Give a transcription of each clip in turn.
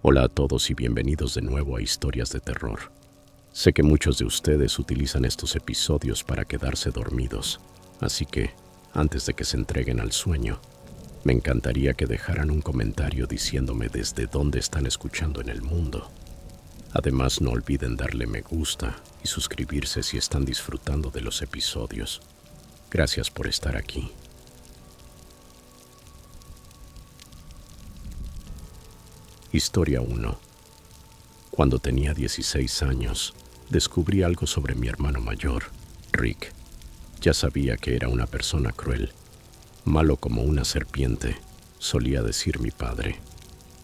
Hola a todos y bienvenidos de nuevo a Historias de Terror. Sé que muchos de ustedes utilizan estos episodios para quedarse dormidos, así que, antes de que se entreguen al sueño, me encantaría que dejaran un comentario diciéndome desde dónde están escuchando en el mundo. Además, no olviden darle me gusta y suscribirse si están disfrutando de los episodios. Gracias por estar aquí. Historia 1. Cuando tenía 16 años, descubrí algo sobre mi hermano mayor, Rick. Ya sabía que era una persona cruel, malo como una serpiente, solía decir mi padre.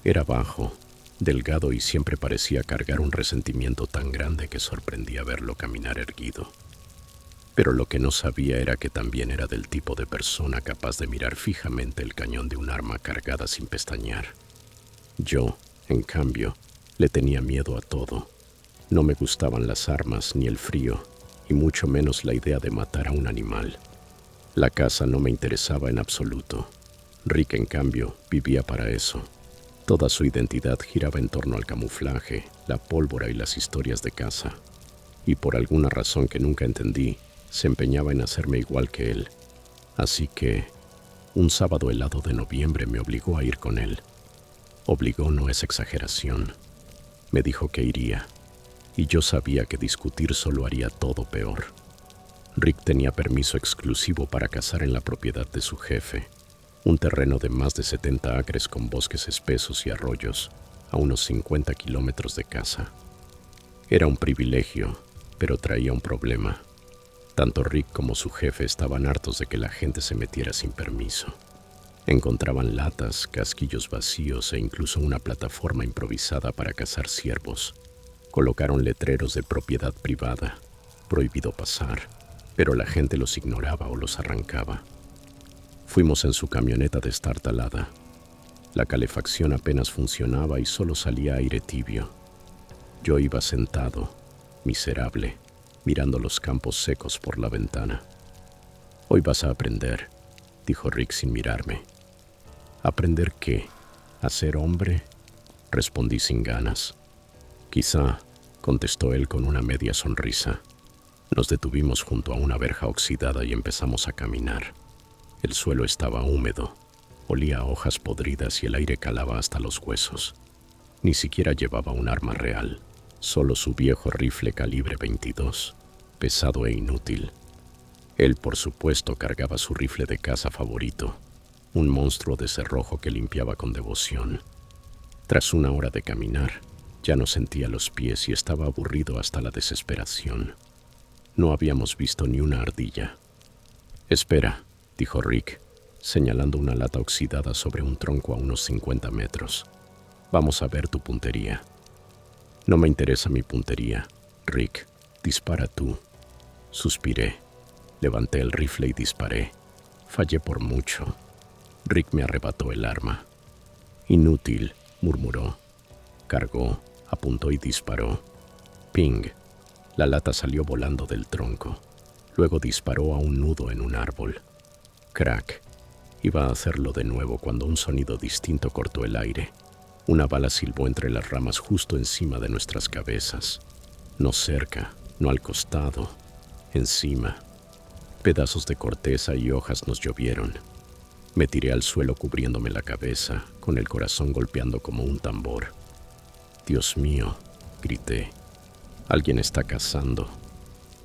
Era bajo, delgado y siempre parecía cargar un resentimiento tan grande que sorprendía verlo caminar erguido. Pero lo que no sabía era que también era del tipo de persona capaz de mirar fijamente el cañón de un arma cargada sin pestañear. Yo, en cambio, le tenía miedo a todo. No me gustaban las armas ni el frío, y mucho menos la idea de matar a un animal. La caza no me interesaba en absoluto. Rick, en cambio, vivía para eso. Toda su identidad giraba en torno al camuflaje, la pólvora y las historias de caza. Y por alguna razón que nunca entendí, se empeñaba en hacerme igual que él. Así que, un sábado helado de noviembre me obligó a ir con él. Obligó no es exageración. Me dijo que iría, y yo sabía que discutir solo haría todo peor. Rick tenía permiso exclusivo para cazar en la propiedad de su jefe, un terreno de más de 70 acres con bosques espesos y arroyos, a unos 50 kilómetros de casa. Era un privilegio, pero traía un problema. Tanto Rick como su jefe estaban hartos de que la gente se metiera sin permiso. Encontraban latas, casquillos vacíos e incluso una plataforma improvisada para cazar ciervos. Colocaron letreros de propiedad privada, prohibido pasar, pero la gente los ignoraba o los arrancaba. Fuimos en su camioneta destartalada. La calefacción apenas funcionaba y solo salía aire tibio. Yo iba sentado, miserable, mirando los campos secos por la ventana. «Hoy vas a aprender», dijo Rick sin mirarme. «¿Aprender qué? ¿A ser hombre?», respondí sin ganas. «Quizá», contestó él con una media sonrisa. Nos detuvimos junto a una verja oxidada y empezamos a caminar. El suelo estaba húmedo, olía a hojas podridas y el aire calaba hasta los huesos. Ni siquiera llevaba un arma real, solo su viejo rifle calibre 22, pesado e inútil. Él, por supuesto, cargaba su rifle de caza favorito, un monstruo de cerrojo que limpiaba con devoción. Tras una hora de caminar, ya no sentía los pies y estaba aburrido hasta la desesperación. No habíamos visto ni una ardilla. «Espera», dijo Rick, señalando una lata oxidada sobre un tronco a unos 50 metros. «Vamos a ver tu puntería». «No me interesa mi puntería, Rick. Dispara tú». Suspiré. Levanté el rifle y disparé. Fallé por mucho. Rick me arrebató el arma. «Inútil», murmuró. Cargó, apuntó y disparó. Ping. La lata salió volando del tronco. Luego disparó a un nudo en un árbol. Crack. Iba a hacerlo de nuevo cuando un sonido distinto cortó el aire. Una bala silbó entre las ramas justo encima de nuestras cabezas. No cerca, no al costado, encima. Pedazos de corteza y hojas nos llovieron. Me tiré al suelo cubriéndome la cabeza, con el corazón golpeando como un tambor. «Dios mío», grité. «Alguien está cazando.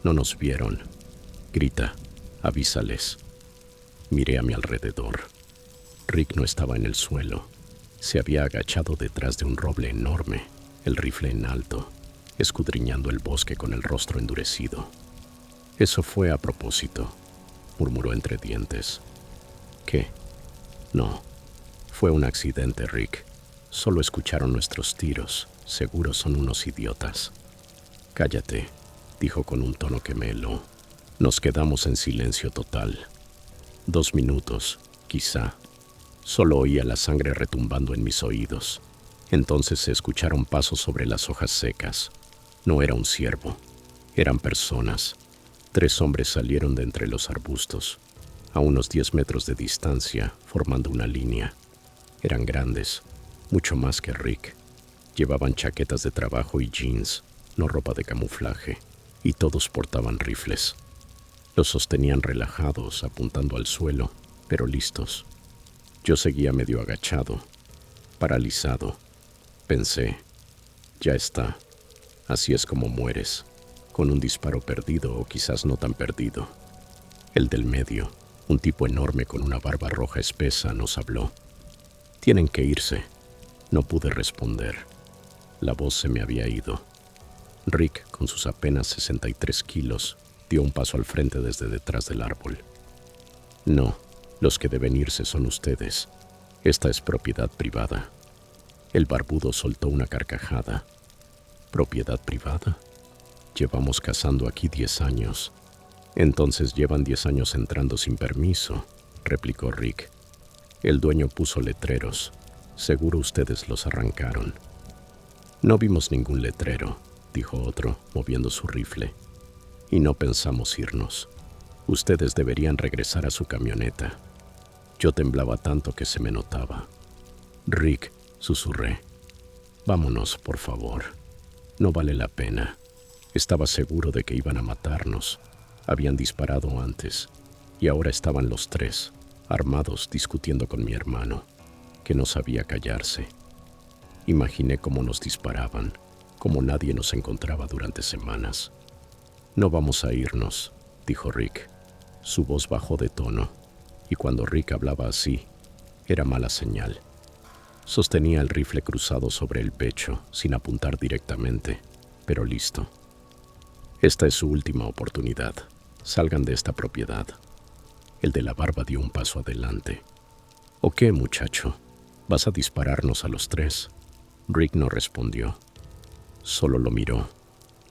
No nos vieron. Grita, avísales». Miré a mi alrededor. Rick no estaba en el suelo. Se había agachado detrás de un roble enorme, el rifle en alto, escudriñando el bosque con el rostro endurecido. «Eso fue a propósito», murmuró entre dientes. «¿Qué?» «No, fue un accidente, Rick. Solo escucharon nuestros tiros. Seguro son unos idiotas». «Cállate», dijo con un tono que me heló. Nos quedamos en silencio total. 2 minutos, quizá. Solo oía la sangre retumbando en mis oídos. Entonces se escucharon pasos sobre las hojas secas. No era un ciervo. Eran personas. 3 hombres salieron de entre los arbustos, a unos 10 metros de distancia, formando una línea. Eran grandes, mucho más que Rick. Llevaban chaquetas de trabajo y jeans, no ropa de camuflaje, y todos portaban rifles. Los sostenían relajados, apuntando al suelo, pero listos. Yo seguía medio agachado, paralizado. Pensé, ya está, así es como mueres, con un disparo perdido o quizás no tan perdido. El del medio, un tipo enorme con una barba roja espesa, nos habló. Tienen que irse. No pude responder. La voz se me había ido. Rick, con sus apenas 63 kilos, dio un paso al frente desde detrás del árbol. No, los que deben irse son ustedes. Esta es propiedad privada. El barbudo soltó una carcajada. ¿Propiedad privada? Llevamos cazando aquí 10 años. Entonces llevan 10 años entrando sin permiso, replicó Rick. El dueño puso letreros. Seguro ustedes los arrancaron. No vimos ningún letrero, dijo otro, moviendo su rifle. Y no pensamos irnos. Ustedes deberían regresar a su camioneta. Yo temblaba tanto que se me notaba. Rick, susurré. Vámonos, por favor. No vale la pena. Estaba seguro de que iban a matarnos. Habían disparado antes, y ahora estaban los tres, armados, discutiendo con mi hermano, que no sabía callarse. Imaginé cómo nos disparaban, cómo nadie nos encontraba durante semanas. No vamos a irnos, dijo Rick. Su voz bajó de tono, y cuando Rick hablaba así, era mala señal. Sostenía el rifle cruzado sobre el pecho, sin apuntar directamente, pero listo. Esta es su última oportunidad. Salgan de esta propiedad. El de la barba dio un paso adelante. ¿O qué, muchacho? ¿Vas a dispararnos a los tres? Rick no respondió. Solo lo miró.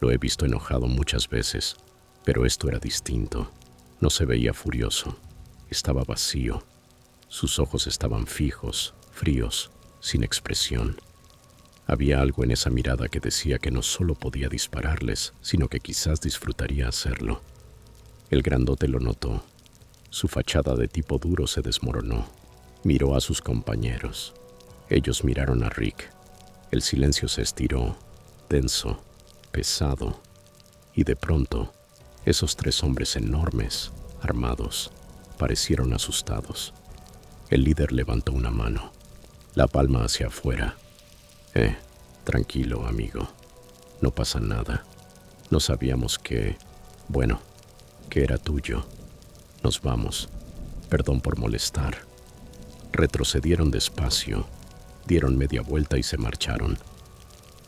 Lo he visto enojado muchas veces, pero esto era distinto. No se veía furioso. Estaba vacío. Sus ojos estaban fijos, fríos, sin expresión. Había algo en esa mirada que decía que no solo podía dispararles, sino que quizás disfrutaría hacerlo. El grandote lo notó. Su fachada de tipo duro se desmoronó. Miró a sus compañeros. Ellos miraron a Rick. El silencio se estiró, denso, pesado, y de pronto, esos tres hombres enormes, armados, parecieron asustados. El líder levantó una mano, la palma hacia afuera. Tranquilo, amigo. No pasa nada. No sabíamos que era tuyo. Nos vamos. Perdón por molestar. Retrocedieron despacio, dieron media vuelta y se marcharon.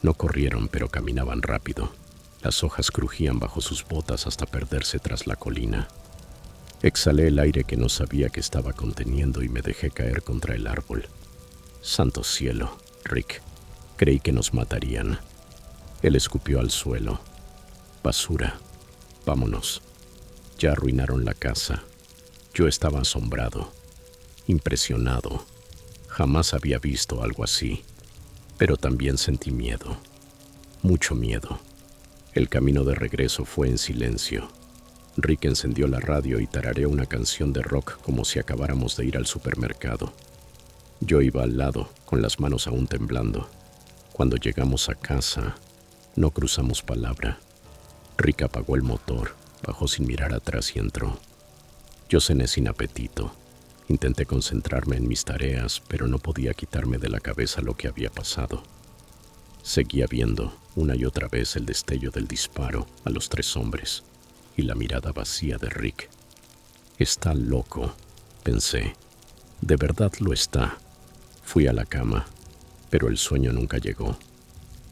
No corrieron, pero caminaban rápido. Las hojas crujían bajo sus botas hasta perderse tras la colina. Exhalé el aire que no sabía que estaba conteniendo y me dejé caer contra el árbol. Santo cielo, Rick. Creí que nos matarían. Él escupió al suelo. Basura. Vámonos. Ya arruinaron la casa. Yo estaba asombrado, impresionado. Jamás había visto algo así. Pero también sentí miedo. Mucho miedo. El camino de regreso fue en silencio. Rick encendió la radio y tarareó una canción de rock como si acabáramos de ir al supermercado. Yo iba al lado, con las manos aún temblando. Cuando llegamos a casa, no cruzamos palabra. Rick apagó el motor, bajó sin mirar atrás y entró. Yo cené sin apetito. Intenté concentrarme en mis tareas, pero no podía quitarme de la cabeza lo que había pasado. Seguía viendo una y otra vez el destello del disparo a los tres hombres y la mirada vacía de Rick. Está loco, pensé. De verdad lo está. Fui a la cama, pero el sueño nunca llegó.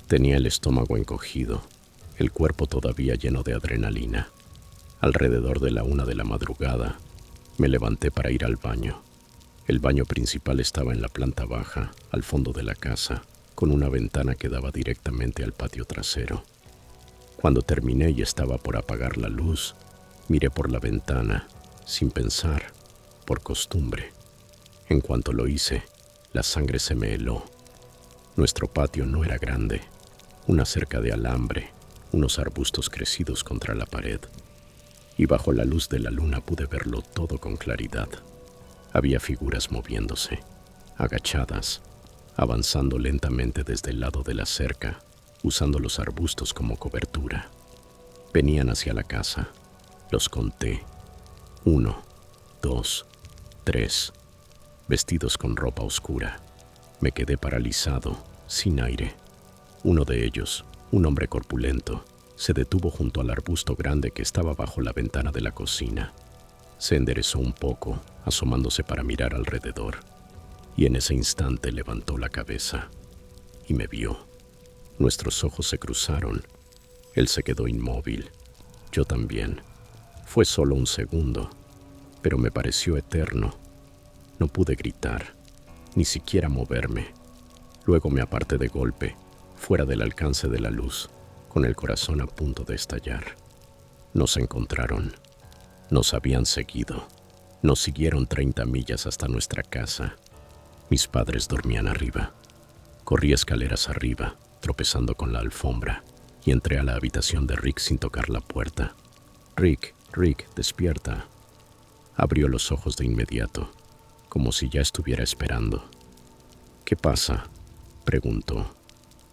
Tenía el estómago encogido, el cuerpo todavía lleno de adrenalina. Alrededor de la 1 de la madrugada, me levanté para ir al baño. El baño principal estaba en la planta baja, al fondo de la casa, con una ventana que daba directamente al patio trasero. Cuando terminé y estaba por apagar la luz, miré por la ventana, sin pensar, por costumbre. En cuanto lo hice, la sangre se me heló. Nuestro patio no era grande, una cerca de alambre, unos arbustos crecidos contra la pared. Y bajo la luz de la luna pude verlo todo con claridad. Había figuras moviéndose, agachadas, avanzando lentamente desde el lado de la cerca, usando los arbustos como cobertura. Venían hacia la casa. Los conté. 1, 2, 3. Vestidos con ropa oscura. Me quedé paralizado, sin aire. Uno de ellos, un hombre corpulento, se detuvo junto al arbusto grande que estaba bajo la ventana de la cocina. Se enderezó un poco, asomándose para mirar alrededor, y en ese instante levantó la cabeza y me vio. Nuestros ojos se cruzaron. Él se quedó inmóvil. Yo también. Fue solo un segundo, pero me pareció eterno. No pude gritar, ni siquiera moverme. Luego me aparté de golpe, fuera del alcance de la luz, con el corazón a punto de estallar. Nos encontraron. Nos habían seguido. Nos siguieron 30 millas hasta nuestra casa. Mis padres dormían arriba. Corrí escaleras arriba, tropezando con la alfombra, y entré a la habitación de Rick sin tocar la puerta. Rick, despierta. Abrió los ojos de inmediato, como si ya estuviera esperando. ¿Qué pasa?, preguntó.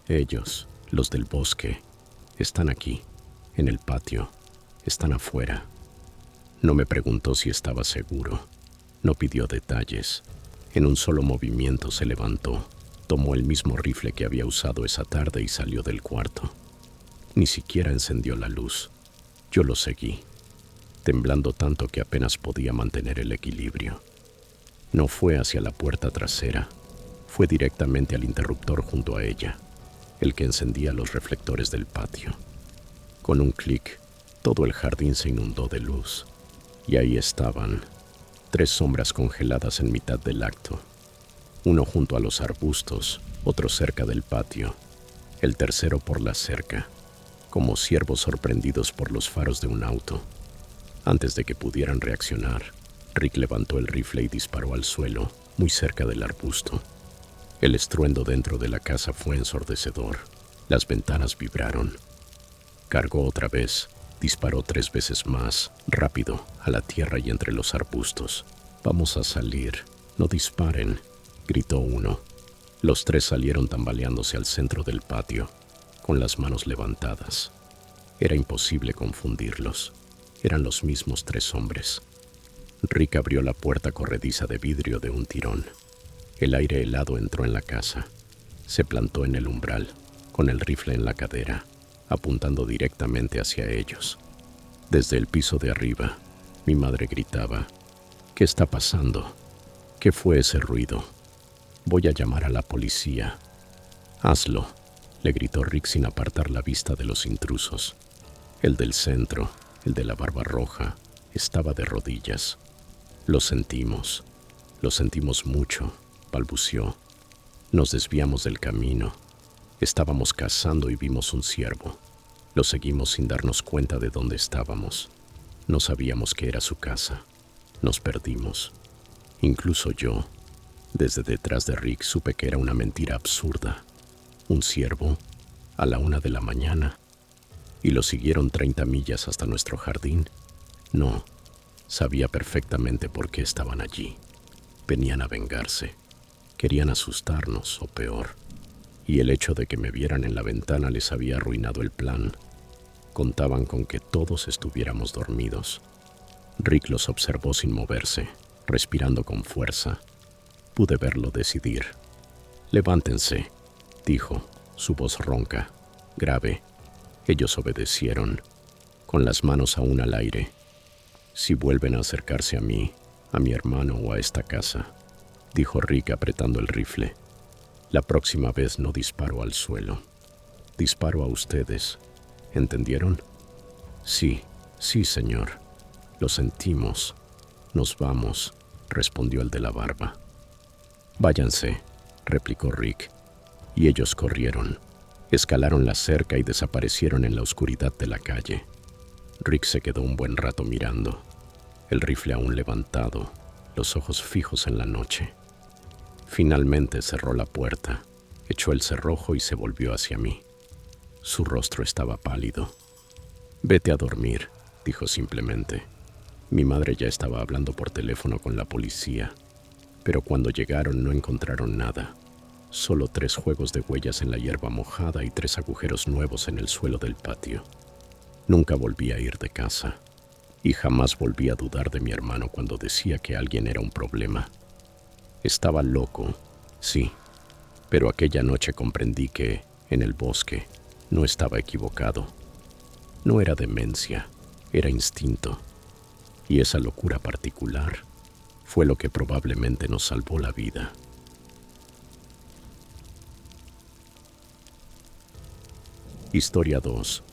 Ellos, los del bosque, están aquí, en el patio, están afuera. No me preguntó si estaba seguro. No pidió detalles. En un solo movimiento se levantó, tomó el mismo rifle que había usado esa tarde y salió del cuarto. Ni siquiera encendió la luz. Yo lo seguí, temblando tanto que apenas podía mantener el equilibrio. No fue hacia la puerta trasera, fue directamente al interruptor junto a ella, el que encendía los reflectores del patio. Con un clic, todo el jardín se inundó de luz, y ahí estaban, 3 sombras congeladas en mitad del acto. Uno junto a los arbustos, otro cerca del patio, el tercero por la cerca, como ciervos sorprendidos por los faros de un auto. Antes de que pudieran reaccionar, Rick levantó el rifle y disparó al suelo, muy cerca del arbusto. El estruendo dentro de la casa fue ensordecedor. Las ventanas vibraron. Cargó otra vez, disparó 3 veces más, rápido, a la tierra y entre los arbustos. «Vamos a salir, no disparen», gritó uno. Los 3 salieron tambaleándose al centro del patio, con las manos levantadas. Era imposible confundirlos. Eran los mismos 3 hombres. Rick abrió la puerta corrediza de vidrio de un tirón. El aire helado entró en la casa. Se plantó en el umbral, con el rifle en la cadera, apuntando directamente hacia ellos. Desde el piso de arriba, mi madre gritaba: «¿Qué está pasando? ¿Qué fue ese ruido? Voy a llamar a la policía». «Hazlo», le gritó Rick sin apartar la vista de los intrusos. El del centro, el de la barba roja, estaba de rodillas. Lo sentimos mucho», balbuceó. Nos desviamos del camino. Estábamos cazando y vimos un ciervo. Lo seguimos sin darnos cuenta de dónde estábamos. No sabíamos que era su casa. Nos perdimos. Incluso yo, desde detrás de Rick, supe que era una mentira absurda. Un ciervo, a la 1 de la mañana. ¿Y lo siguieron 30 millas hasta nuestro jardín? No, sabía perfectamente por qué estaban allí. Venían a vengarse. Querían asustarnos, o peor. Y el hecho de que me vieran en la ventana les había arruinado el plan. Contaban con que todos estuviéramos dormidos. Rick los observó sin moverse, respirando con fuerza. Pude verlo decidir. «Levántense», dijo, su voz ronca, grave. Ellos obedecieron, con las manos aún al aire. «Si vuelven a acercarse a mí, a mi hermano o a esta casa», dijo Rick apretando el rifle, «la próxima vez no disparo al suelo. Disparo a ustedes. ¿Entendieron?» Sí, señor. Lo sentimos. Nos vamos», respondió el de la barba. «Váyanse», replicó Rick, y ellos corrieron. Escalaron la cerca y desaparecieron en la oscuridad de la calle. Rick se quedó un buen rato mirando, el rifle aún levantado, los ojos fijos en la noche. Finalmente cerró la puerta, echó el cerrojo y se volvió hacia mí. Su rostro estaba pálido. «Vete a dormir», dijo simplemente. Mi madre ya estaba hablando por teléfono con la policía, pero cuando llegaron no encontraron nada. Solo 3 juegos de huellas en la hierba mojada y 3 agujeros nuevos en el suelo del patio. Nunca volví a ir de casa y jamás volví a dudar de mi hermano cuando decía que alguien era un problema. Estaba loco, sí, pero aquella noche comprendí que, en el bosque, no estaba equivocado. No era demencia, era instinto. Y esa locura particular fue lo que probablemente nos salvó la vida. Historia 2.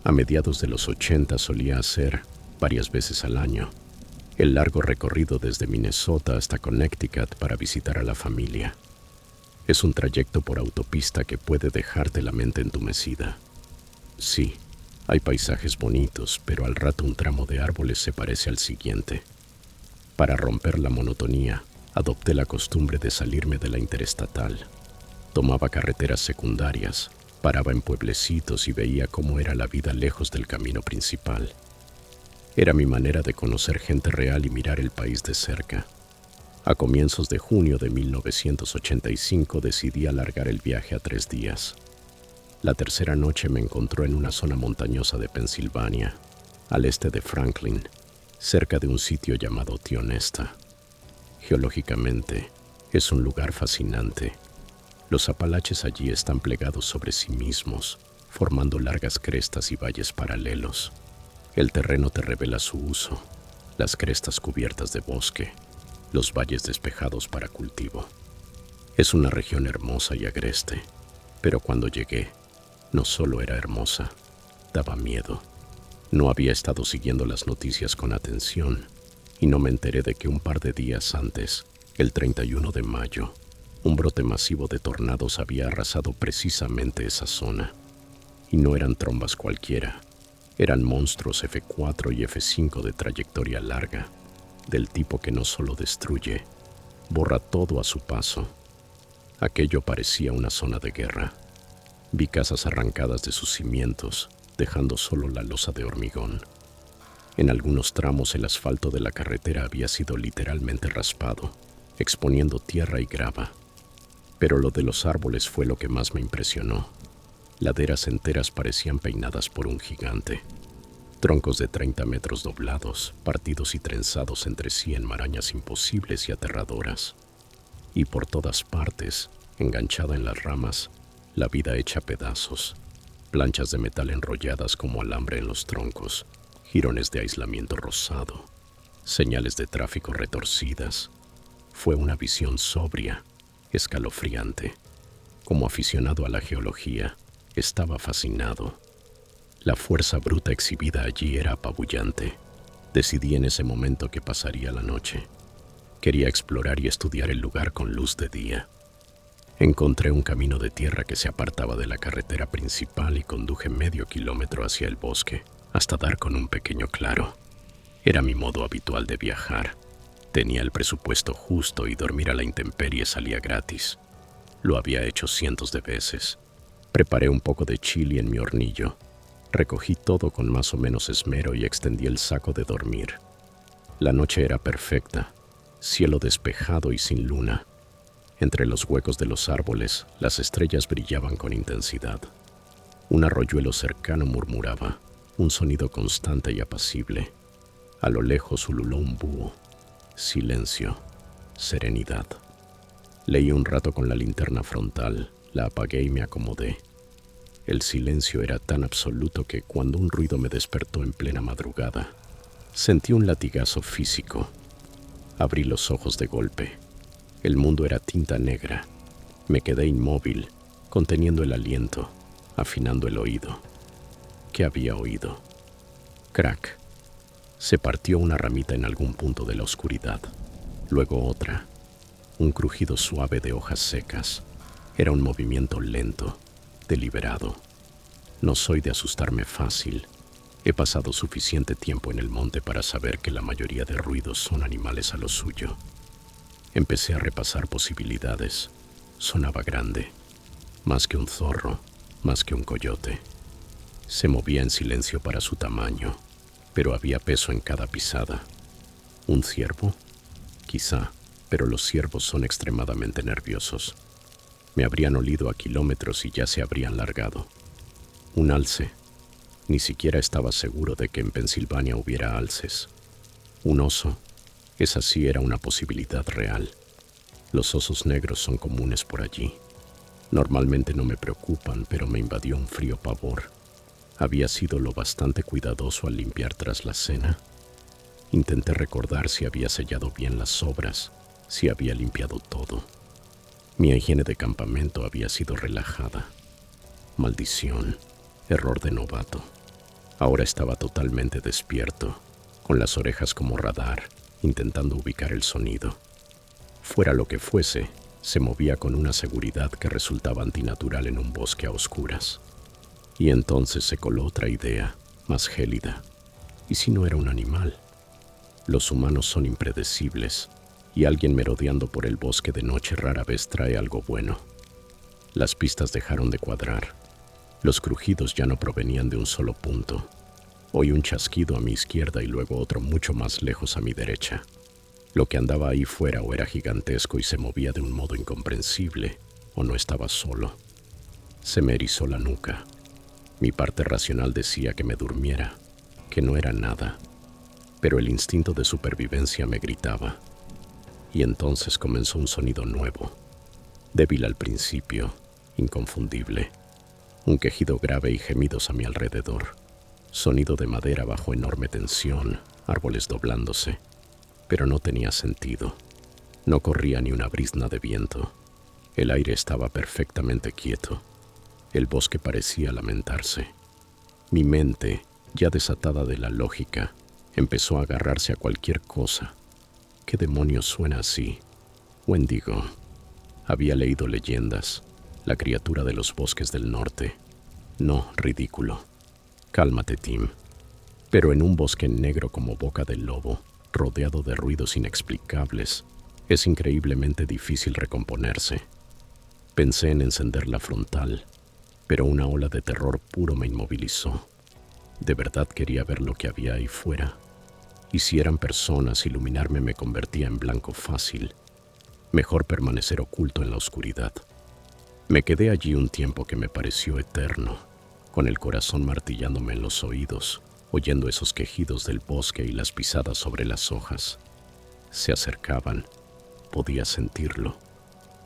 A mediados de los 80 solía hacer, varias veces al año, el largo recorrido desde Minnesota hasta Connecticut para visitar a la familia. Es un trayecto por autopista que puede dejarte la mente entumecida. Sí, hay paisajes bonitos, pero al rato un tramo de árboles se parece al siguiente. Para romper la monotonía, adopté la costumbre de salirme de la interestatal. Tomaba carreteras secundarias, paraba en pueblecitos y veía cómo era la vida lejos del camino principal. Era mi manera de conocer gente real y mirar el país de cerca. A comienzos de junio de 1985 decidí alargar el viaje a 3 días. La tercera noche me encontró en una zona montañosa de Pensilvania, al este de Franklin, cerca de un sitio llamado Tionesta. Geológicamente, es un lugar fascinante. Los Apalaches allí están plegados sobre sí mismos, formando largas crestas y valles paralelos. El terreno te revela su uso, las crestas cubiertas de bosque, los valles despejados para cultivo. Es una región hermosa y agreste, pero cuando llegué, no solo era hermosa, daba miedo. No había estado siguiendo las noticias con atención y no me enteré de que un par de días antes, el 31 de mayo, un brote masivo de tornados había arrasado precisamente esa zona. Y no eran trombas cualquiera, eran monstruos F4 y F5 de trayectoria larga, del tipo que no solo destruye, borra todo a su paso. Aquello parecía una zona de guerra. Vi casas arrancadas de sus cimientos, dejando solo la losa de hormigón. En algunos tramos el asfalto de la carretera había sido literalmente raspado, exponiendo tierra y grava. Pero lo de los árboles fue lo que más me impresionó. Laderas enteras parecían peinadas por un gigante. Troncos de 30 metros doblados, partidos y trenzados entre sí en marañas imposibles y aterradoras. Y por todas partes, enganchada en las ramas, la vida hecha pedazos. Planchas de metal enrolladas como alambre en los troncos, jirones de aislamiento rosado, señales de tráfico retorcidas. Fue una visión sobria, escalofriante. Como aficionado a la geología, estaba fascinado. La fuerza bruta exhibida allí era apabullante. Decidí en ese momento que pasaría la noche. Quería explorar y estudiar el lugar con luz de día. Encontré un camino de tierra que se apartaba de la carretera principal y conduje medio kilómetro hacia el bosque, hasta dar con un pequeño claro. Era mi modo habitual de viajar. Tenía el presupuesto justo y dormir a la intemperie salía gratis. Lo había hecho cientos de veces. Preparé un poco de chili en mi hornillo. Recogí todo con más o menos esmero y extendí el saco de dormir. La noche era perfecta, cielo despejado y sin luna. Entre los huecos de los árboles, las estrellas brillaban con intensidad. Un arroyuelo cercano murmuraba, un sonido constante y apacible. A lo lejos ululó un búho. Silencio, serenidad. Leí un rato con la linterna frontal, la apagué y me acomodé. El silencio era tan absoluto que cuando un ruido me despertó en plena madrugada, sentí un latigazo físico. Abrí los ojos de golpe. El mundo era tinta negra. Me quedé inmóvil, conteniendo el aliento, afinando el oído. ¿Qué había oído? Crack. Se partió una ramita en algún punto de la oscuridad. Luego otra. Un crujido suave de hojas secas. Era un movimiento lento, deliberado. No soy de asustarme fácil. He pasado suficiente tiempo en el monte para saber que la mayoría de ruidos son animales a lo suyo. Empecé a repasar posibilidades. Sonaba grande. Más que un zorro, más que un coyote. Se movía en silencio para su tamaño, pero había peso en cada pisada. ¿Un ciervo? Quizá, pero los ciervos son extremadamente nerviosos. Me habrían olido a kilómetros y ya se habrían largado. Un alce. Ni siquiera estaba seguro de que en Pensilvania hubiera alces. Un oso. Esa sí era una posibilidad real. Los osos negros son comunes por allí. Normalmente no me preocupan, pero me invadió un frío pavor. Había sido lo bastante cuidadoso al limpiar tras la cena. Intenté recordar si había sellado bien las sobras, si había limpiado todo. Mi higiene de campamento había sido relajada. Maldición, error de novato. Ahora estaba totalmente despierto, con las orejas como radar, intentando ubicar el sonido. Fuera lo que fuese, se movía con una seguridad que resultaba antinatural en un bosque a oscuras. Y entonces se coló otra idea, más gélida. ¿Y si no era un animal? Los humanos son impredecibles, y alguien merodeando por el bosque de noche rara vez trae algo bueno. Las pistas dejaron de cuadrar. Los crujidos ya no provenían de un solo punto. Oí un chasquido a mi izquierda y luego otro mucho más lejos a mi derecha. Lo que andaba ahí fuera o era gigantesco y se movía de un modo incomprensible, o no estaba solo. Se me erizó la nuca. Mi parte racional decía que me durmiera, que no era nada, pero el instinto de supervivencia me gritaba. Y entonces comenzó un sonido nuevo, débil al principio, inconfundible. Un quejido grave y gemidos a mi alrededor. Sonido de madera bajo enorme tensión, árboles doblándose. Pero no tenía sentido. No corría ni una brizna de viento. El aire estaba perfectamente quieto. El bosque parecía lamentarse. Mi mente, ya desatada de la lógica, empezó a agarrarse a cualquier cosa. ¿Qué demonios suena así? Wendigo. Había leído leyendas. La criatura de los bosques del norte. No, ridículo. Cálmate, Tim. Pero en un bosque negro como boca del lobo, rodeado de ruidos inexplicables, es increíblemente difícil recomponerse. Pensé en encender la frontal, pero una ola de terror puro me inmovilizó. De verdad quería ver lo que había ahí fuera. Y si eran personas, iluminarme me convertía en blanco fácil. Mejor permanecer oculto en la oscuridad. Me quedé allí un tiempo que me pareció eterno, con el corazón martillándome en los oídos, oyendo esos quejidos del bosque y las pisadas sobre las hojas. Se acercaban, podía sentirlo.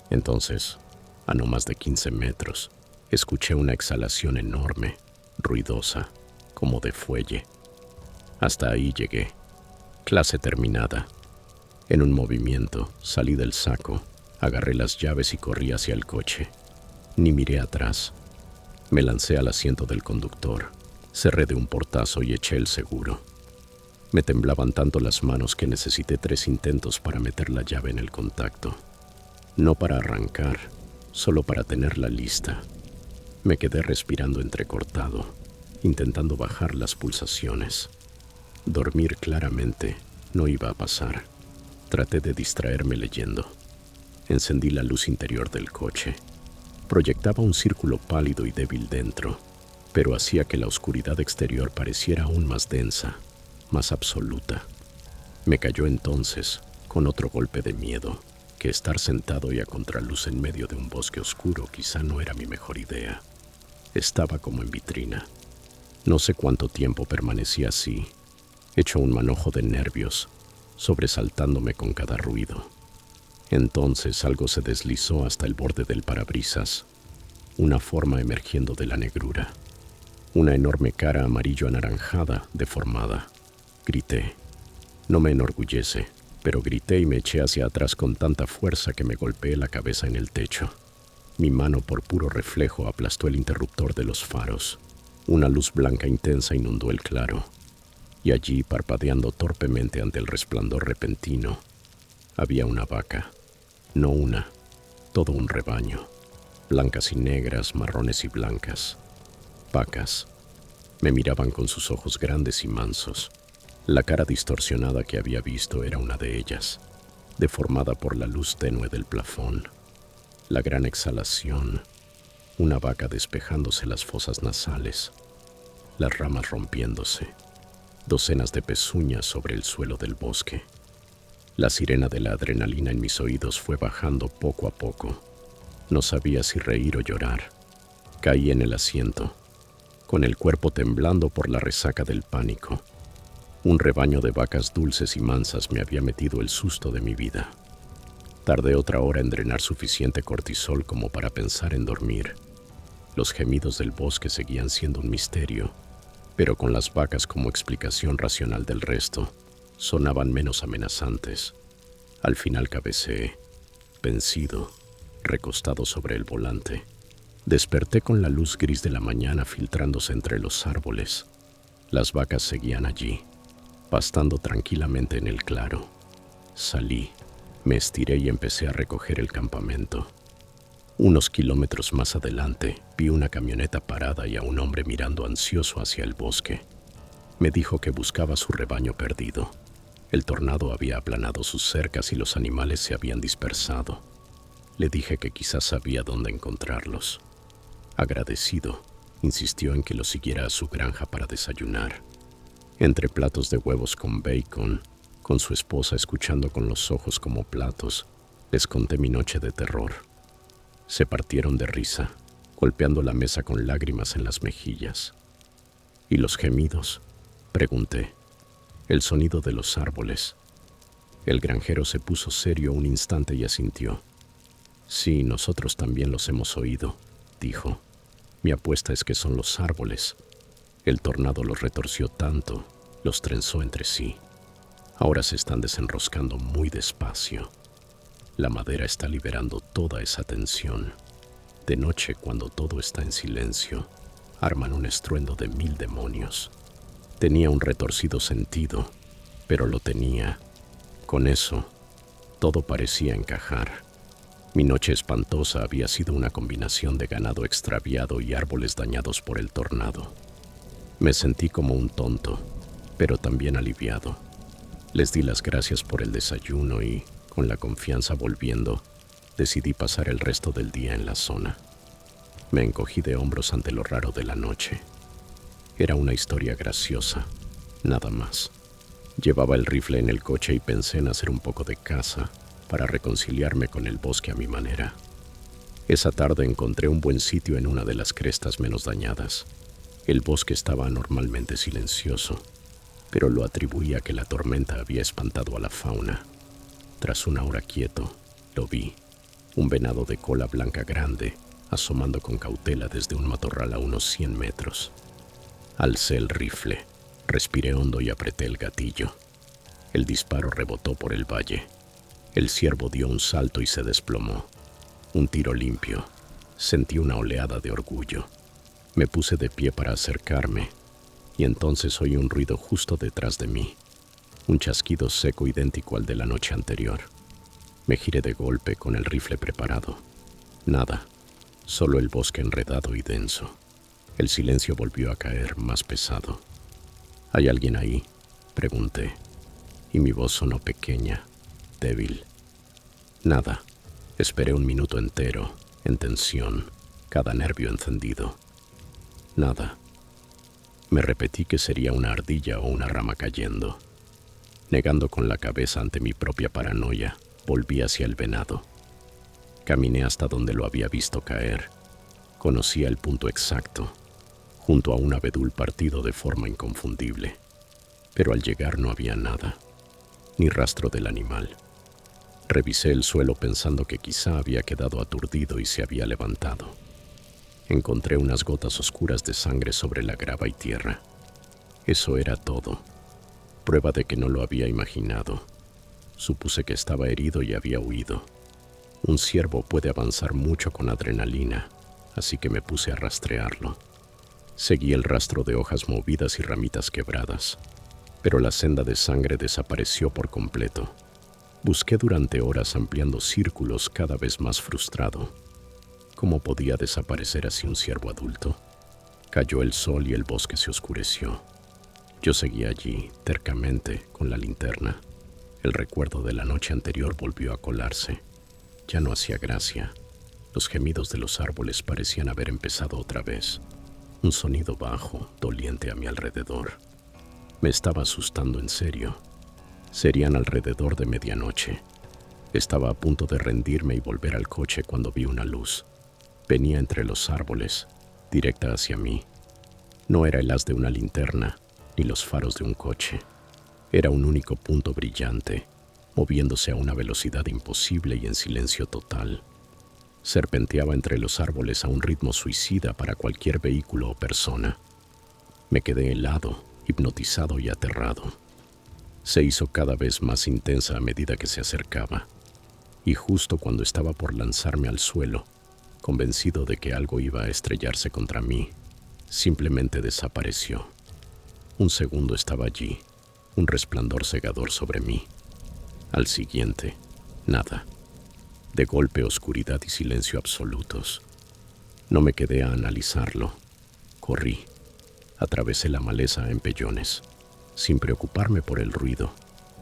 Entonces, a no más de 15 metros, escuché una exhalación enorme, ruidosa, como de fuelle. Hasta ahí llegué. Clase terminada. En un movimiento, salí del saco, agarré las llaves y corrí hacia el coche. Ni miré atrás. Me lancé al asiento del conductor, cerré de un portazo y eché el seguro. Me temblaban tanto las manos que necesité 3 intentos para meter la llave en el contacto. No para arrancar, solo para tenerla lista. Me quedé respirando entrecortado, intentando bajar las pulsaciones. Dormir claramente no iba a pasar. Traté de distraerme leyendo. Encendí la luz interior del coche. Proyectaba un círculo pálido y débil dentro, pero hacía que la oscuridad exterior pareciera aún más densa, más absoluta. Me cayó entonces, con otro golpe de miedo, que estar sentado y a contraluz en medio de un bosque oscuro quizá no era mi mejor idea. Estaba como en vitrina. No sé cuánto tiempo permanecí así, hecho un manojo de nervios, sobresaltándome con cada ruido. Entonces algo se deslizó hasta el borde del parabrisas, una forma emergiendo de la negrura, una enorme cara amarillo anaranjada, deformada. Grité. No me enorgullece, pero grité y me eché hacia atrás con tanta fuerza que me golpeé la cabeza en el techo. Mi mano por puro reflejo aplastó el interruptor de los faros. Una luz blanca intensa inundó el claro, y allí, parpadeando torpemente ante el resplandor repentino, había una vaca. No una, todo un rebaño. Blancas y negras, marrones y blancas. Vacas. Me miraban con sus ojos grandes y mansos. La cara distorsionada que había visto era una de ellas, deformada por la luz tenue del plafón. La gran exhalación, una vaca despejándose las fosas nasales, las ramas rompiéndose, docenas de pezuñas sobre el suelo del bosque. La sirena de la adrenalina en mis oídos fue bajando poco a poco. No sabía si reír o llorar. Caí en el asiento, con el cuerpo temblando por la resaca del pánico. Un rebaño de vacas dulces y mansas me había metido el susto de mi vida. Tardé otra hora en drenar suficiente cortisol como para pensar en dormir. Los gemidos del bosque seguían siendo un misterio, pero con las vacas como explicación racional del resto, sonaban menos amenazantes. Al final cabeceé, vencido, recostado sobre el volante. Desperté con la luz gris de la mañana filtrándose entre los árboles. Las vacas seguían allí, pastando tranquilamente en el claro. Salí, me estiré y empecé a recoger el campamento. Unos kilómetros más adelante, vi una camioneta parada y a un hombre mirando ansioso hacia el bosque. Me dijo que buscaba su rebaño perdido. El tornado había aplanado sus cercas y los animales se habían dispersado. Le dije que quizás sabía dónde encontrarlos. Agradecido, insistió en que lo siguiera a su granja para desayunar. Entre platos de huevos con bacon, con su esposa escuchando con los ojos como platos, les conté mi noche de terror. Se partieron de risa, golpeando la mesa con lágrimas en las mejillas. ¿Y los gemidos?, pregunté. El sonido de los árboles. El granjero se puso serio un instante y asintió. Sí, nosotros también los hemos oído, dijo. Mi apuesta es que son los árboles. El tornado los retorció tanto, los trenzó entre sí. Ahora se están desenroscando muy despacio. La madera está liberando toda esa tensión. De noche, cuando todo está en silencio, arman un estruendo de 1000 demonios. Tenía un retorcido sentido, pero lo tenía. Con eso, todo parecía encajar. Mi noche espantosa había sido una combinación de ganado extraviado y árboles dañados por el tornado. Me sentí como un tonto, pero también aliviado. Les di las gracias por el desayuno y, con la confianza volviendo, decidí pasar el resto del día en la zona. Me encogí de hombros ante lo raro de la noche. Era una historia graciosa, nada más. Llevaba el rifle en el coche y pensé en hacer un poco de caza para reconciliarme con el bosque a mi manera. Esa tarde encontré un buen sitio en una de las crestas menos dañadas. El bosque estaba anormalmente silencioso, pero lo atribuía a que la tormenta había espantado a la fauna. Tras una hora quieto, lo vi, un venado de cola blanca grande, asomando con cautela desde un matorral a unos 100 metros. Alcé el rifle, respiré hondo y apreté el gatillo. El disparo rebotó por el valle. El ciervo dio un salto y se desplomó. Un tiro limpio. Sentí una oleada de orgullo. Me puse de pie para acercarme, y entonces oí un ruido justo detrás de mí. Un chasquido seco idéntico al de la noche anterior. Me giré de golpe con el rifle preparado. Nada, solo el bosque enredado y denso. El silencio volvió a caer más pesado. ¿Hay alguien ahí?, pregunté, y mi voz sonó pequeña, débil. Nada. Esperé un minuto entero, en tensión, cada nervio encendido. Nada. Me repetí que sería una ardilla o una rama cayendo. Negando con la cabeza ante mi propia paranoia, volví hacia el venado. Caminé hasta donde lo había visto caer. Conocía el punto exacto, junto a un abedul partido de forma inconfundible. Pero al llegar no había nada, ni rastro del animal. Revisé el suelo pensando que quizá había quedado aturdido y se había levantado. Encontré unas gotas oscuras de sangre sobre la grava y tierra. Eso era todo. Prueba de que no lo había imaginado. Supuse que estaba herido y había huido. Un ciervo puede avanzar mucho con adrenalina, así que me puse a rastrearlo. Seguí el rastro de hojas movidas y ramitas quebradas, pero la senda de sangre desapareció por completo. Busqué durante horas ampliando círculos cada vez más frustrado. ¿Cómo podía desaparecer así un ciervo adulto? Cayó el sol y el bosque se oscureció. Yo seguía allí, tercamente, con la linterna. El recuerdo de la noche anterior volvió a colarse. Ya no hacía gracia. Los gemidos de los árboles parecían haber empezado otra vez. Un sonido bajo, doliente a mi alrededor. Me estaba asustando en serio. Serían alrededor de medianoche. Estaba a punto de rendirme y volver al coche cuando vi una luz. Venía entre los árboles, directa hacia mí. No era el haz de una linterna, ni los faros de un coche. Era un único punto brillante, moviéndose a una velocidad imposible y en silencio total. Serpenteaba entre los árboles a un ritmo suicida para cualquier vehículo o persona. Me quedé helado, hipnotizado y aterrado. Se hizo cada vez más intensa a medida que se acercaba, y justo cuando estaba por lanzarme al suelo, convencido de que algo iba a estrellarse contra mí, simplemente desapareció. Un segundo estaba allí, un resplandor cegador sobre mí. Al siguiente, nada. De golpe, oscuridad y silencio absolutos. No me quedé a analizarlo. Corrí. Atravesé la maleza a empellones, sin preocuparme por el ruido,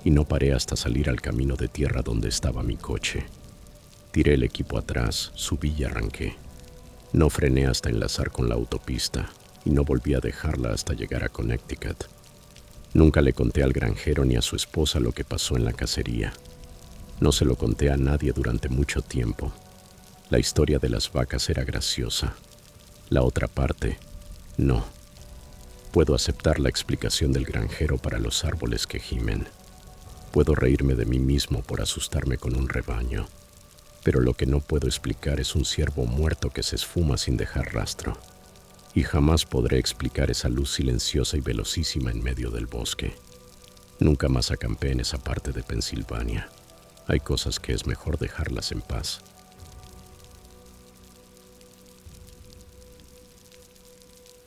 y no paré hasta salir al camino de tierra donde estaba mi coche. Tiré el equipo atrás, subí y arranqué. No frené hasta enlazar con la autopista, y no volví a dejarla hasta llegar a Connecticut. Nunca le conté al granjero ni a su esposa lo que pasó en la cacería. No se lo conté a nadie durante mucho tiempo. La historia de las vacas era graciosa. La otra parte, no. Puedo aceptar la explicación del granjero para los árboles que gimen. Puedo reírme de mí mismo por asustarme con un rebaño. Pero lo que no puedo explicar es un ciervo muerto que se esfuma sin dejar rastro. Y jamás podré explicar esa luz silenciosa y velocísima en medio del bosque. Nunca más acampé en esa parte de Pensilvania. Hay cosas que es mejor dejarlas en paz.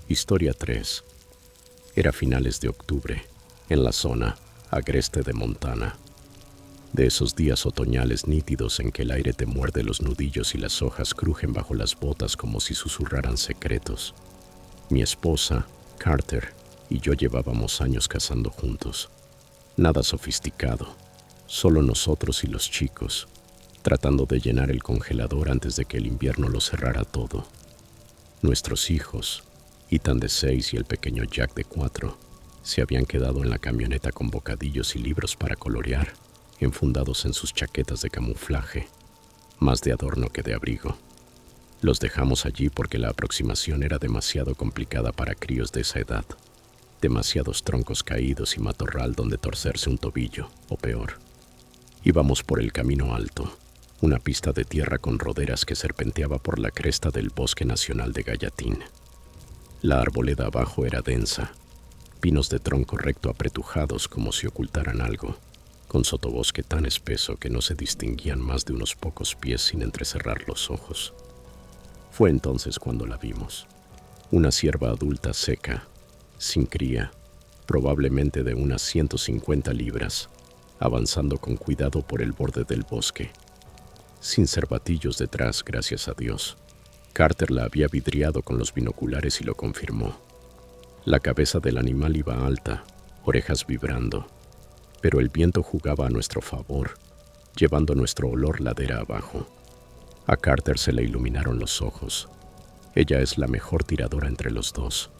Historia 3. Era finales de octubre, en la zona agreste de Montana. De esos días otoñales nítidos en que el aire te muerde los nudillos y las hojas crujen bajo las botas como si susurraran secretos. Mi esposa, Carter, y yo llevábamos años cazando juntos. Nada sofisticado, solo nosotros y los chicos, tratando de llenar el congelador antes de que el invierno lo cerrara todo. Nuestros hijos, Ethan de 6 y el pequeño Jack de 4, se habían quedado en la camioneta con bocadillos y libros para colorear, enfundados en sus chaquetas de camuflaje, más de adorno que de abrigo. Los dejamos allí porque la aproximación era demasiado complicada para críos de esa edad. Demasiados troncos caídos y matorral donde torcerse un tobillo, o peor. Íbamos por el camino alto, una pista de tierra con roderas que serpenteaba por la cresta del Bosque Nacional de Gallatin. La arboleda abajo era densa, pinos de tronco recto apretujados como si ocultaran algo, con sotobosque tan espeso que no se distinguían más de unos pocos pies sin entrecerrar los ojos. Fue entonces cuando la vimos. Una cierva adulta seca, sin cría, probablemente de unas 150 libras, avanzando con cuidado por el borde del bosque. Sin cervatillos detrás, gracias a Dios. Carter la había vidriado con los binoculares y lo confirmó. La cabeza del animal iba alta, orejas vibrando, pero el viento jugaba a nuestro favor, llevando nuestro olor ladera abajo. A Carter se le iluminaron los ojos. Ella es la mejor tiradora entre los dos,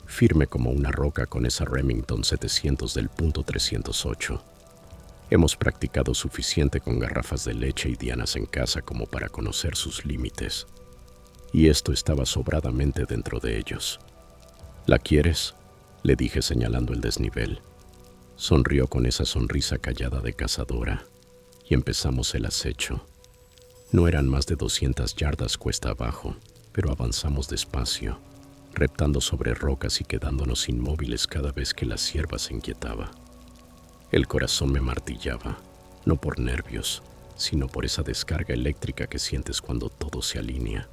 firme como una roca con esa Remington 700 del punto 308. Hemos practicado suficiente con garrafas de leche y dianas en casa como para conocer sus límites. Y esto estaba sobradamente dentro de ellos. ¿La quieres?, le dije señalando el desnivel. Sonrió con esa sonrisa callada de cazadora, y empezamos el acecho. No eran más de 200 yardas cuesta abajo, pero avanzamos despacio, reptando sobre rocas y quedándonos inmóviles cada vez que la cierva se inquietaba. El corazón me martillaba, no por nervios, sino por esa descarga eléctrica que sientes cuando todo se alinea.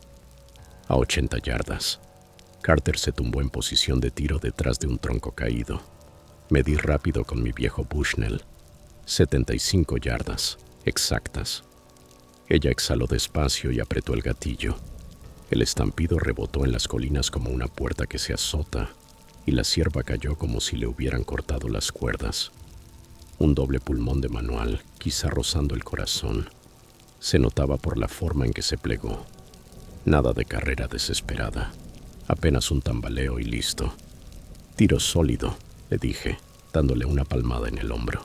A 80 yardas, Carter se tumbó en posición de tiro detrás de un tronco caído. Medí rápido con mi viejo Bushnell. 75 yardas, exactas. Ella exhaló despacio y apretó el gatillo. El estampido rebotó en las colinas como una puerta que se azota, y la cierva cayó como si le hubieran cortado las cuerdas. Un doble pulmón de manual, quizá rozando el corazón. Se notaba por la forma en que se plegó. Nada de carrera desesperada, apenas un tambaleo y listo. Tiro sólido, le dije, dándole una palmada en el hombro.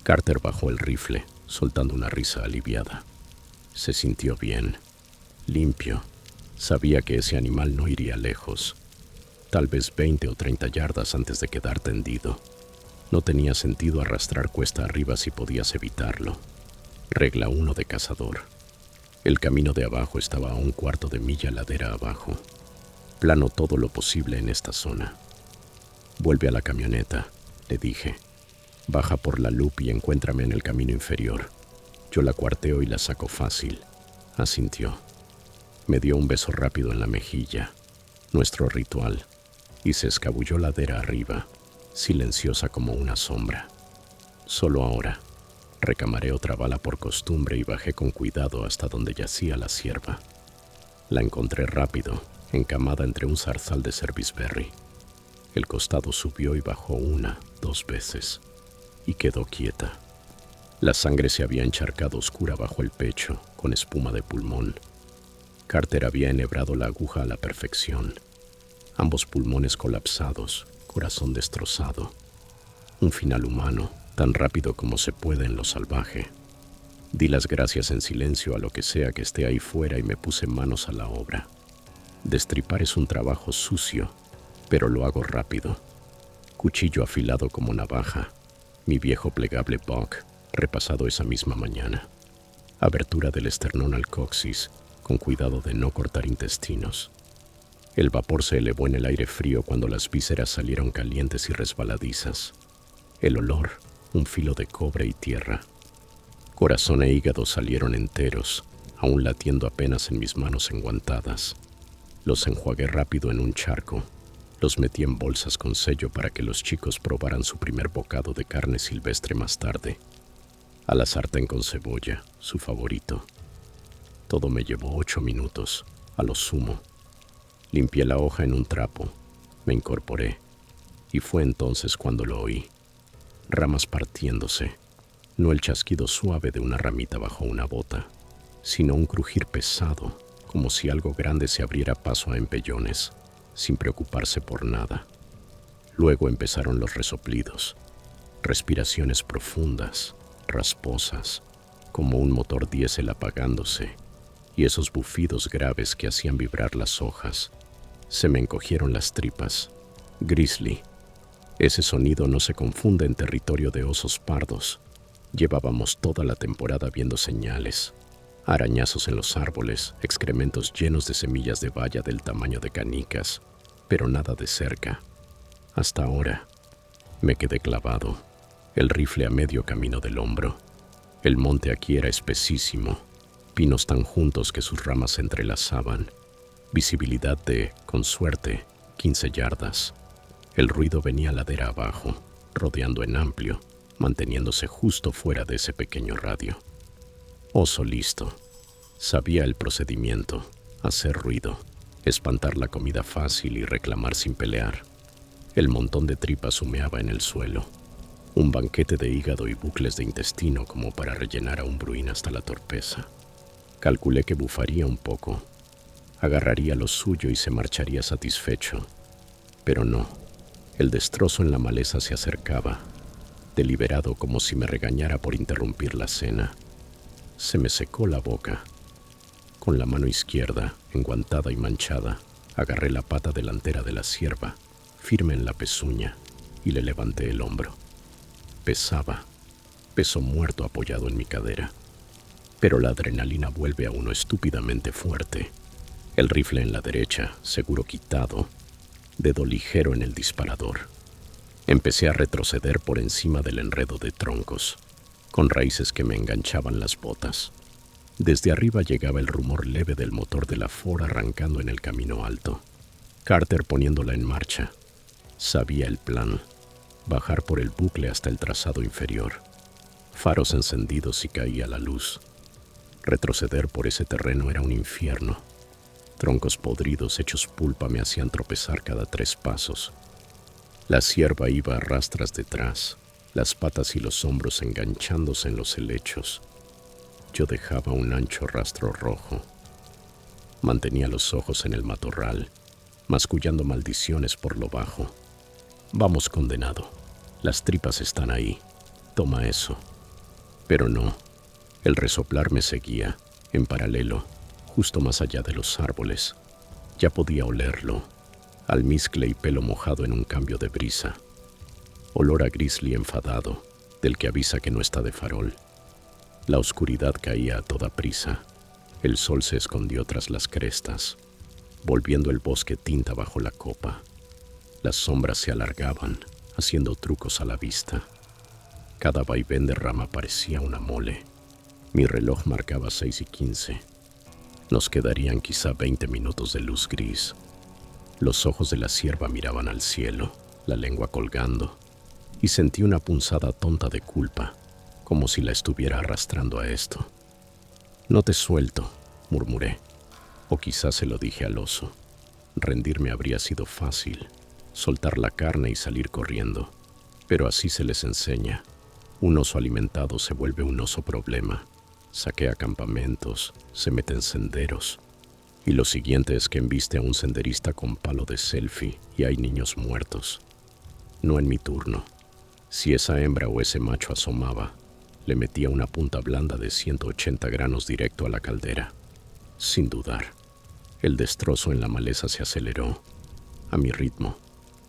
Carter bajó el rifle, soltando una risa aliviada. Se sintió bien, limpio. Sabía que ese animal no iría lejos, tal vez 20 o 30 yardas antes de quedar tendido. No tenía sentido arrastrar cuesta arriba si podías evitarlo. Regla 1 de cazador. El camino de abajo estaba a un cuarto de milla ladera abajo. Plano todo lo posible en esta zona. Vuelve a la camioneta, le dije. Baja por la loop y encuéntrame en el camino inferior. Yo la cuarteo y la saco fácil. Asintió. Me dio un beso rápido en la mejilla, nuestro ritual, y se escabulló ladera arriba, silenciosa como una sombra. Solo ahora, recamaré otra bala por costumbre y bajé con cuidado hasta donde yacía la cierva. La encontré rápido, encamada entre un zarzal de serviceberry. El costado subió y bajó 1, 2 veces, y quedó quieta. La sangre se había encharcado oscura bajo el pecho, con espuma de pulmón. Carter había enhebrado la aguja a la perfección. Ambos pulmones colapsados, corazón destrozado. Un final humano, tan rápido como se puede en lo salvaje. Di las gracias en silencio a lo que sea que esté ahí fuera y me puse manos a la obra. Destripar es un trabajo sucio, pero lo hago rápido. Cuchillo afilado como navaja, mi viejo plegable Buck, repasado esa misma mañana. Abertura del esternón al coxis, con cuidado de no cortar intestinos. El vapor se elevó en el aire frío cuando las vísceras salieron calientes y resbaladizas. El olor, un filo de cobre y tierra. Corazón e hígado salieron enteros, aún latiendo apenas en mis manos enguantadas. Los enjuagué rápido en un charco. Los metí en bolsas con sello para que los chicos probaran su primer bocado de carne silvestre más tarde. A la sartén con cebolla, su favorito. Todo me llevó 8 minutos, a lo sumo. Limpié la hoja en un trapo, me incorporé, y fue entonces cuando lo oí. Ramas partiéndose, no el chasquido suave de una ramita bajo una bota, sino un crujir pesado, como si algo grande se abriera paso a empellones, sin preocuparse por nada. Luego empezaron los resoplidos, respiraciones profundas, rasposas, como un motor diésel apagándose, y esos bufidos graves que hacían vibrar las hojas. Se me encogieron las tripas. Grizzly. Ese sonido no se confunde en territorio de osos pardos. Llevábamos toda la temporada viendo señales. Arañazos en los árboles, excrementos llenos de semillas de baya del tamaño de canicas, pero nada de cerca. Hasta ahora, me quedé clavado, el rifle a medio camino del hombro. El monte aquí era espesísimo, pinos tan juntos que sus ramas se entrelazaban. Visibilidad de, con suerte, 15 yardas. El ruido venía ladera abajo, rodeando en amplio, manteniéndose justo fuera de ese pequeño radio. Oso listo. Sabía el procedimiento, hacer ruido, espantar la comida fácil y reclamar sin pelear. El montón de tripas humeaba en el suelo. Un banquete de hígado y bucles de intestino como para rellenar a un bruín hasta la torpeza. Calculé que bufaría un poco. Agarraría lo suyo y se marcharía satisfecho. Pero no. El destrozo en la maleza se acercaba, deliberado como si me regañara por interrumpir la cena. Se me secó la boca. Con la mano izquierda, enguantada y manchada, agarré la pata delantera de la cierva, firme en la pezuña, y le levanté el hombro. Pesaba, peso muerto apoyado en mi cadera. Pero la adrenalina vuelve a uno estúpidamente fuerte. El rifle en la derecha, seguro quitado, dedo ligero en el disparador. Empecé a retroceder por encima del enredo de troncos, con raíces que me enganchaban las botas. Desde arriba llegaba el rumor leve del motor de la Ford arrancando en el camino alto. Carter poniéndola en marcha. Sabía el plan, bajar por el bucle hasta el trazado inferior. Faros encendidos y caía la luz. Retroceder por ese terreno era un infierno. Troncos podridos hechos pulpa me hacían tropezar cada 3 pasos. La cierva iba a rastras detrás, las patas y los hombros enganchándose en los helechos. Yo dejaba un ancho rastro rojo. Mantenía los ojos en el matorral, mascullando maldiciones por lo bajo. Vamos, condenado. Las tripas están ahí. Toma eso. Pero no, El resoplar me seguía, en paralelo, justo más allá de los árboles. Ya podía olerlo, almizcle y pelo mojado en un cambio de brisa. Olor a grizzly enfadado, del que avisa que no está de farol. La oscuridad caía a toda prisa. El sol se escondió tras las crestas, volviendo el bosque tinta bajo la copa. Las sombras se alargaban, haciendo trucos a la vista. Cada vaivén de rama parecía una mole. Mi reloj marcaba 6:15. Nos quedarían quizá 20 minutos de luz gris. Los ojos de la cierva miraban al cielo, la lengua colgando, y sentí una punzada tonta de culpa, como si la estuviera arrastrando a esto. «No te suelto», murmuré, o quizás se lo dije al oso. Rendirme habría sido fácil, soltar la carne y salir corriendo, pero así se les enseña. Un oso alimentado se vuelve un oso problema. Saquea campamentos, se mete en senderos. Y lo siguiente es que embiste a un senderista con palo de selfie y hay niños muertos. No en mi turno. Si esa hembra o ese macho asomaba, le metía una punta blanda de 180 granos directo a la caldera. Sin dudar. El destrozo en la maleza se aceleró. A mi ritmo.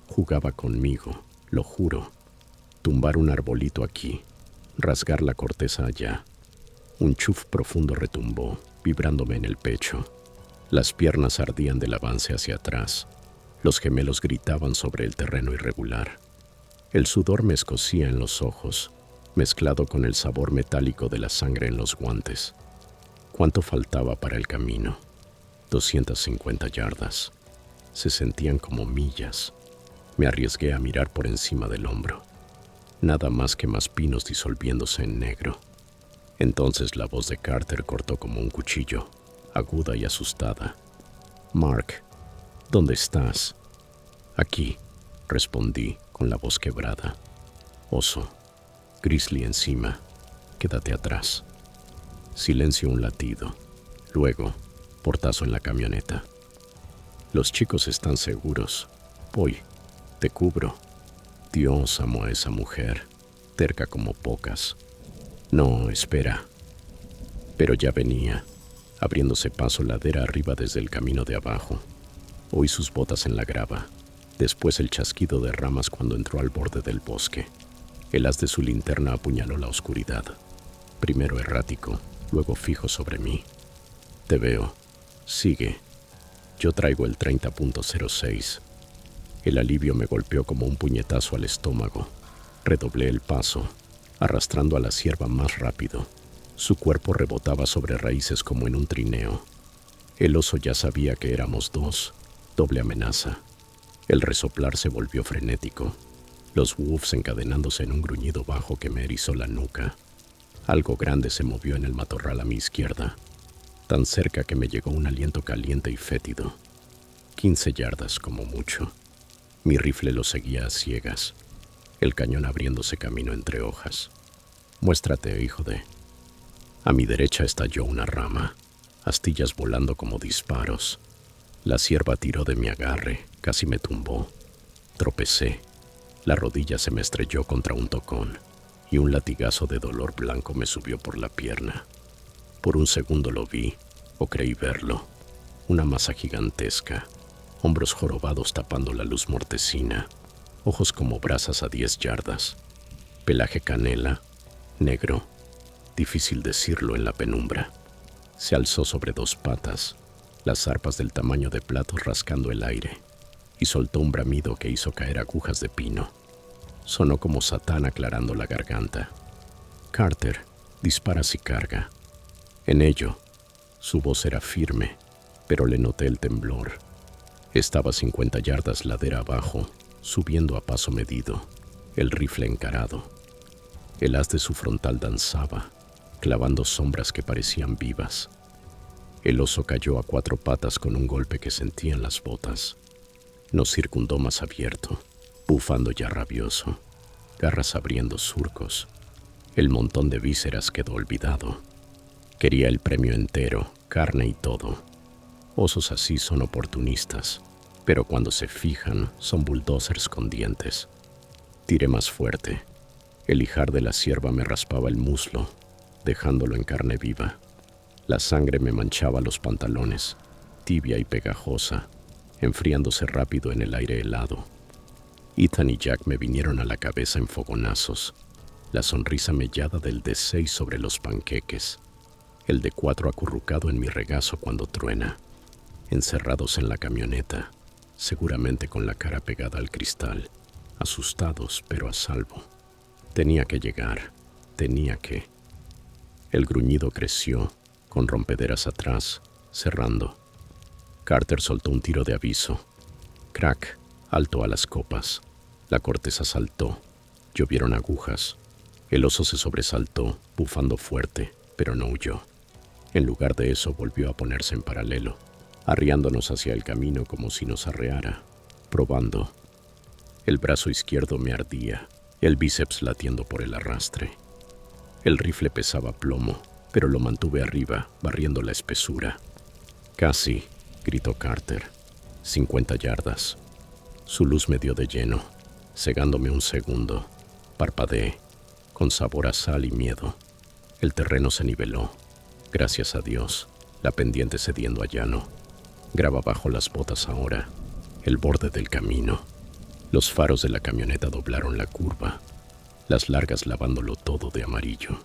Jugaba conmigo, lo juro. Tumbar un arbolito aquí, rasgar la corteza allá. Un chuf profundo retumbó, vibrándome en el pecho. Las piernas ardían del avance hacia atrás. Los gemelos gritaban sobre el terreno irregular. El sudor me escocía en los ojos, mezclado con el sabor metálico de la sangre en los guantes. ¿Cuánto faltaba para el camino? 250 yardas. Se sentían como millas. Me arriesgué a mirar por encima del hombro. Nada más que más pinos disolviéndose en negro. Entonces la voz de Carter cortó como un cuchillo, aguda y asustada. «Mark, ¿dónde estás?» «Aquí», respondí con la voz quebrada. «Oso, grizzly encima, quédate atrás». Silencio, un latido. Luego, portazo en la camioneta. «Los chicos están seguros. Voy, te cubro». Dios, amo a esa mujer, terca como pocas. «No, espera». Pero ya venía, abriéndose paso ladera arriba desde el camino de abajo. Oí sus botas en la grava, después el chasquido de ramas cuando entró al borde del bosque. El haz de su linterna apuñaló la oscuridad, primero errático, luego fijo sobre mí. «Te veo. Sigue. Yo traigo el 30.06. El alivio me golpeó como un puñetazo al estómago. Redoblé el paso, arrastrando a la cierva más rápido. Su cuerpo rebotaba sobre raíces como en un trineo. El oso ya sabía que éramos dos, doble amenaza. El resoplar se volvió frenético, los woofs encadenándose en un gruñido bajo que me erizó la nuca. Algo grande se movió en el matorral a mi izquierda, tan cerca que me llegó un aliento caliente y fétido. 15 yardas como mucho. Mi rifle lo seguía a ciegas, el cañón abriéndose camino entre hojas. «Muéstrate, hijo de...». A mi derecha estalló una rama, astillas volando como disparos. La cierva tiró de mi agarre, casi me tumbó. Tropecé. La rodilla se me estrelló contra un tocón y un latigazo de dolor blanco me subió por la pierna. Por un segundo lo vi, o creí verlo. Una masa gigantesca, hombros jorobados tapando la luz mortecina, ojos como brasas a 10 yardas, pelaje canela, negro, difícil decirlo en la penumbra. Se alzó sobre 2 patas, las zarpas del tamaño de platos rascando el aire, y soltó un bramido que hizo caer agujas de pino. Sonó como Satán aclarando la garganta. «Carter, dispara si carga». En ello, su voz era firme, pero le noté el temblor. Estaba 50 yardas ladera abajo, subiendo a paso medido, el rifle encarado. El haz de su frontal danzaba, clavando sombras que parecían vivas. El oso cayó a 4 patas con un golpe que sentí en las botas. Nos circundó más abierto, bufando ya rabioso, garras abriendo surcos. El montón de vísceras quedó olvidado. Quería el premio entero, carne y todo. Osos así son oportunistas, pero cuando se fijan son bulldozers con dientes. Tiré más fuerte. El ijar de la cierva me raspaba el muslo. dejándolo en carne viva. La sangre me manchaba los pantalones, tibia y pegajosa, enfriándose rápido en el aire helado. Ethan y Jack me vinieron a la cabeza en fogonazos, la sonrisa mellada del D6 sobre los panqueques, el D4 acurrucado en mi regazo cuando truena, encerrados en la camioneta, seguramente con la cara pegada al cristal, asustados pero a salvo. Tenía que llegar, tenía que. El gruñido creció, con rompederas atrás, cerrando. Carter soltó un tiro de aviso. Crack, alto a las copas. La corteza saltó. Llovieron agujas. El oso se sobresaltó, bufando fuerte, pero no huyó. En lugar de eso volvió a ponerse en paralelo, arriándonos hacia el camino como si nos arreara, probando. El brazo izquierdo me ardía, el bíceps latiendo por el arrastre. El rifle pesaba plomo, pero lo mantuve arriba, barriendo la espesura. Casi, gritó Carter. 50 yardas. Su luz me dio de lleno, cegándome un segundo. Parpadeé, con sabor a sal y miedo. El terreno se niveló. Gracias a Dios, la pendiente cediendo a llano. Graba bajo las botas ahora, el borde del camino. Los faros de la camioneta doblaron la curva, las largas lavándolo todo de amarillo.